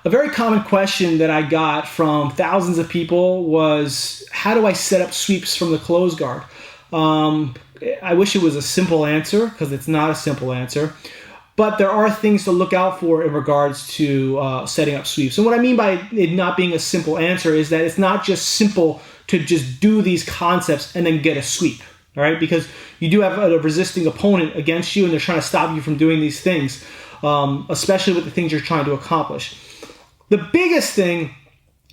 A very common question that I got from thousands of people was, how do I set up sweeps from the close guard? I wish it was a simple answer, because it's not a simple answer. But there are things to look out for in regards to setting up sweeps. And what I mean by it not being a simple answer is that it's not just simple to just do these concepts and then get a sweep. All right, because you do have a resisting opponent against you, and they're trying to stop you from doing these things, especially with the things you're trying to accomplish. The biggest thing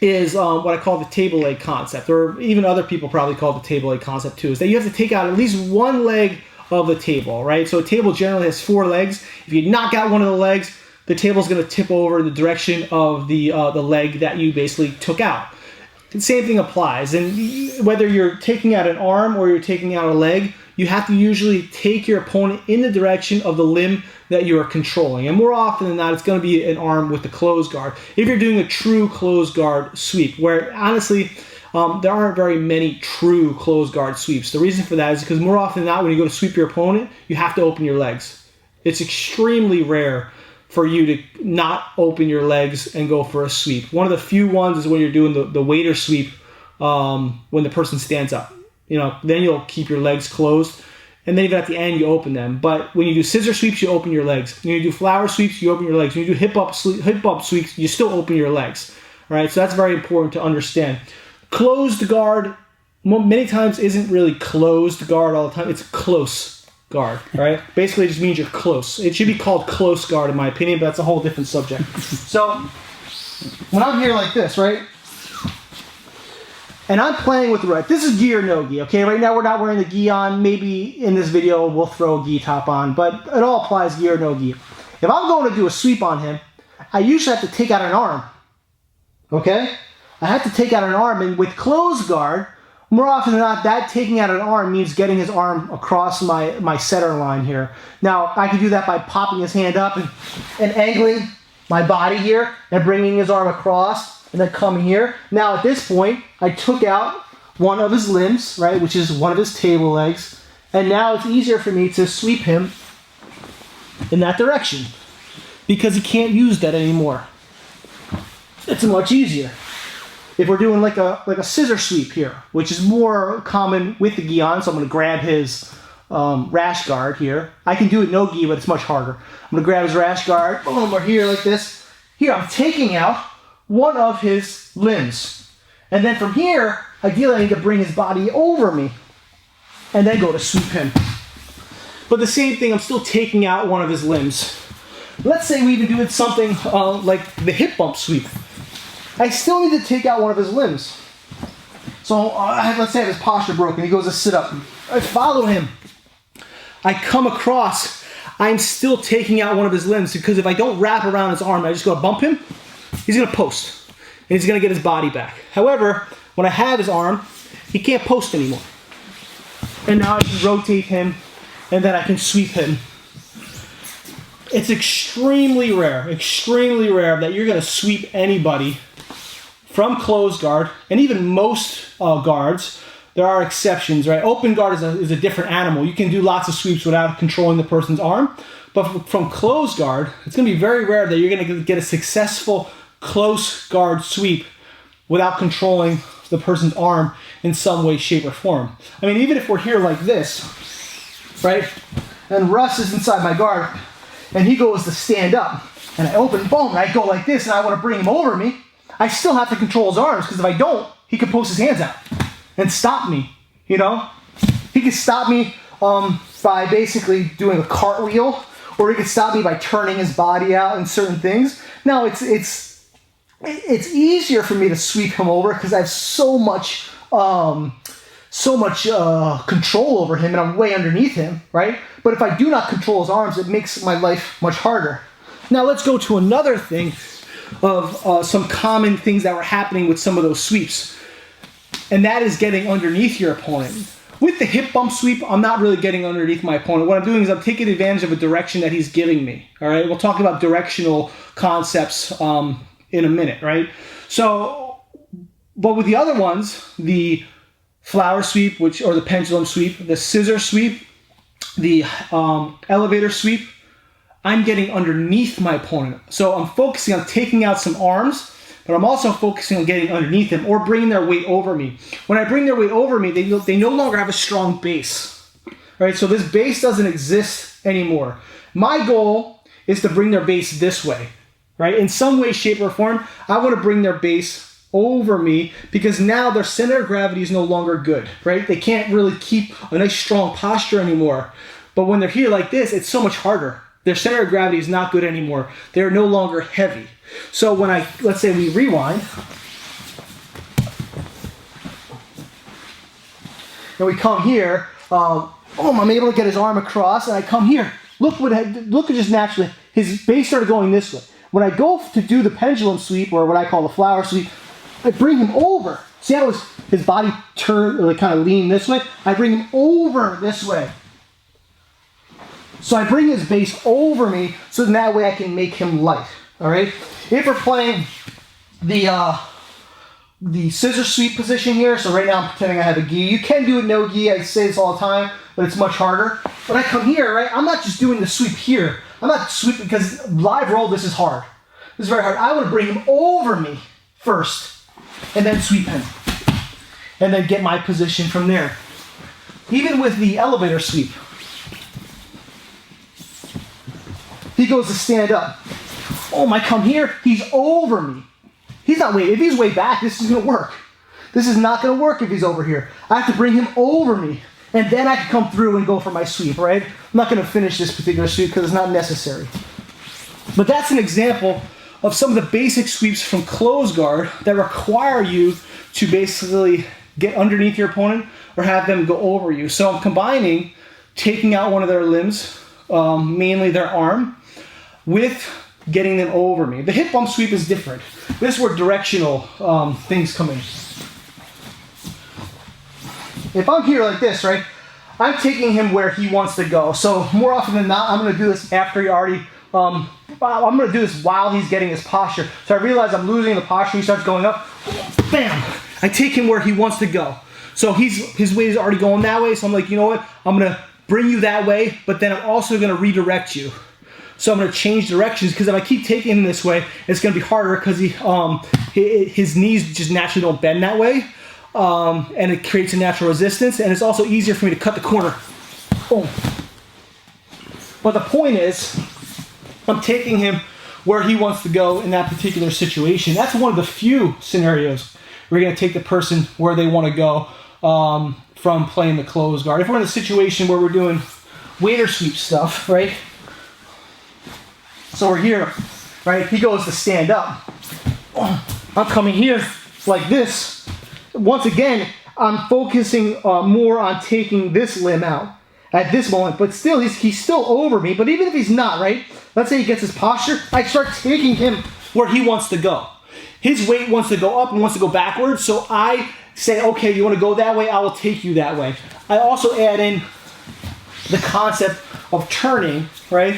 is what I call the table leg concept, or even other people probably call it the table leg concept too, is that you have to take out at least one leg of the table, right? So a table generally has 4 legs. If you knock out one of the legs, the table is going to tip over in the direction of the leg that you basically took out. The same thing applies, and whether you're taking out an arm or you're taking out a leg, you have to usually take your opponent in the direction of the limb that you are controlling. And more often than not, it's going to be an arm with the close guard. If you're doing a true close guard sweep, where honestly, there aren't very many true close guard sweeps. The reason for that is because more often than not, when you go to sweep your opponent, you have to open your legs. It's extremely rare for you to not open your legs and go for a sweep. One of the few ones is when you're doing the waiter sweep when the person stands up. Then you'll keep your legs closed, and then even at the end you open them. But when you do scissor sweeps, you open your legs. When you do flower sweeps, you open your legs. When you do hip up sweeps, you still open your legs. All right, so that's very important to understand. Closed guard many times isn't really closed guard all the time. It's close guard, right? Basically, it just means you're close. It should be called close guard, in my opinion, but that's a whole different subject. So, when I'm here like this, right? And I'm playing with the right. This is gi or no gi, okay? Right now, we're not wearing the gi on. Maybe in this video, we'll throw a gi top on, but it all applies gi or no gi. If I'm going to do a sweep on him, I usually have to take out an arm, okay? I have to take out an arm, and with closed guard, more often than not, that taking out an arm means getting his arm across my center line here. Now, I can do that by popping his hand up and angling my body here and bringing his arm across and then coming here. Now, at this point, I took out one of his limbs, right, which is one of his table legs, and now it's easier for me to sweep him in that direction because he can't use that anymore. It's much easier. If we're doing like a scissor sweep here, which is more common with the gi on, so I'm going to grab his rash guard here. I can do it no gi, but it's much harder. I'm going to grab his rash guard, boom, we're here like this. Here, I'm taking out one of his limbs. And then from here, ideally I need to bring his body over me and then go to sweep him. But the same thing, I'm still taking out one of his limbs. Let's say we even do something like the hip bump sweep. I still need to take out one of his limbs. So let's say I have his posture broken. He goes to sit up. I follow him. I come across. I'm still taking out one of his limbs because if I don't wrap around his arm, I just go to bump him, he's going to post. And he's going to get his body back. However, when I have his arm, he can't post anymore. And now I can rotate him, and then I can sweep him. It's extremely rare that you're going to sweep anybody from closed guard, and even most guards, there are exceptions, right? Open guard is a different animal. You can do lots of sweeps without controlling the person's arm, but from closed guard, it's going to be very rare that you're going to get a successful close guard sweep without controlling the person's arm in some way, shape, or form. I mean, even if we're here like this, right, and Russ is inside my guard, and he goes to stand up, and I open, boom, and I go like this, and I want to bring him over me, I still have to control his arms, because if I don't, he can post his hands out and stop me, you know? He can stop me by basically doing a cartwheel, or he can stop me by turning his body out and certain things. Now, it's easier for me to sweep him over because I have so much control over him, and I'm way underneath him, right? But if I do not control his arms, it makes my life much harder. Now, let's go to another thing of some common things that were happening with some of those sweeps. And that is getting underneath your opponent. With the hip bump sweep, I'm not really getting underneath my opponent. What I'm doing is I'm taking advantage of a direction that he's giving me. All right, we'll talk about directional concepts in a minute, right? So, but with the other ones, the flower sweep, or the pendulum sweep, the scissor sweep, the elevator sweep, I'm getting underneath my opponent. So I'm focusing on taking out some arms, but I'm also focusing on getting underneath them or bringing their weight over me. When I bring their weight over me, they no longer have a strong base, right? So this base doesn't exist anymore. My goal is to bring their base this way, right? In some way, shape, or form, I want to bring their base over me because now their center of gravity is no longer good, right? They can't really keep a nice strong posture anymore. But when they're here like this, it's so much harder. Their center of gravity is not good anymore. They're no longer heavy. So when let's say we rewind, and we come here, I'm able to get his arm across, and I come here. Look at just naturally, his base started going this way. When I go to do the pendulum sweep, or what I call the flower sweep, I bring him over. See how his body turned, or kind of lean this way? I bring him over this way. So I bring his base over me, so then that way I can make him light. All right. If we're playing the scissor sweep position here, so right now I'm pretending I have a gi. You can do it no gi. I say this all the time, but it's much harder. When I come here, right, I'm not just doing the sweep here. I'm not sweeping because live roll. This is hard. This is very hard. I want to bring him over me first, and then sweep him, and then get my position from there. Even with the elevator sweep. He goes to stand up. I come here, he's over me. He's not way, if he's way back, this is gonna work. This is not gonna work if he's over here. I have to bring him over me, and then I can come through and go for my sweep, right? I'm not gonna finish this particular sweep because it's not necessary. But that's an example of some of the basic sweeps from close guard that require you to basically get underneath your opponent or have them go over you. So I'm combining taking out one of their limbs, mainly their arm, with getting them over me. The hip bump sweep is different. This is where directional things come in. If I'm here like this, right, I'm taking him where he wants to go. So more often than not, I'm going to do this after he already, I'm going to do this while he's getting his posture. So I realize I'm losing the posture. He starts going up. Bam! I take him where he wants to go. So his weight is already going that way. So I'm like, you know what? I'm going to bring you that way, but then I'm also going to redirect you. So I'm going to change directions because if I keep taking him this way, it's going to be harder because his knees just naturally don't bend that way, and it creates a natural resistance, and it's also easier for me to cut the corner. Boom. But the point is, I'm taking him where he wants to go in that particular situation. That's one of the few scenarios where you're going to take the person where they want to go from playing the close guard. If we're in a situation where we're doing waiter sweep stuff, right? So we're here, right? He goes to stand up. I'm coming here like this. Once again, I'm focusing more on taking this limb out at this moment, but still, he's still over me. But even if he's not, right? Let's say he gets his posture, I start taking him where he wants to go. His weight wants to go up and wants to go backwards, so I say, okay, you want to go that way? I will take you that way. I also add in the concept of turning, right?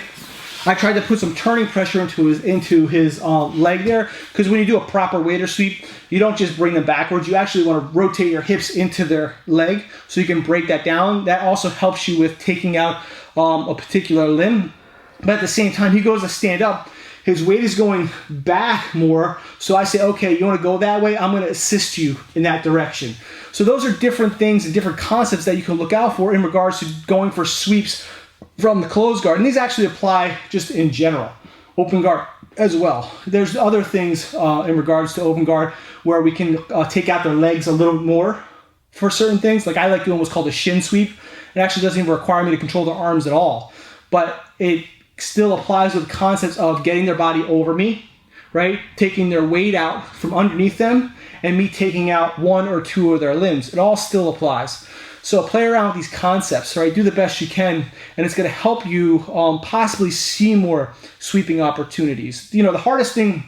I tried to put some turning pressure into his leg there, because when you do a proper waiter sweep, you don't just bring them backwards. You actually want to rotate your hips into their leg so you can break that down. That also helps you with taking out a particular limb. But at the same time, he goes to stand up. His weight is going back more, so I say, okay, you want to go that way? I'm going to assist you in that direction. So those are different things and different concepts that you can look out for in regards to going for sweeps from the closed guard. And these actually apply just in general. Open guard as well. There's other things in regards to open guard where we can take out their legs a little more for certain things. Like I like doing what's called a shin sweep. It actually doesn't even require me to control their arms at all. But it still applies with concepts of getting their body over me, right? Taking their weight out from underneath them and me taking out one or two of their limbs. It all still applies. So play around with these concepts, right? Do the best you can, and it's going to help you possibly see more sweeping opportunities. You know, the hardest thing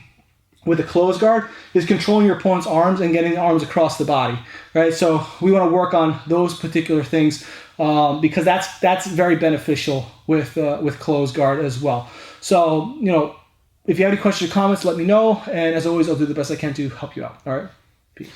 with a closed guard is controlling your opponent's arms and getting the arms across the body, right? So we want to work on those particular things because that's very beneficial with closed guard as well. So, you know, if you have any questions or comments, let me know. And as always, I'll do the best I can to help you out. All right? Peace.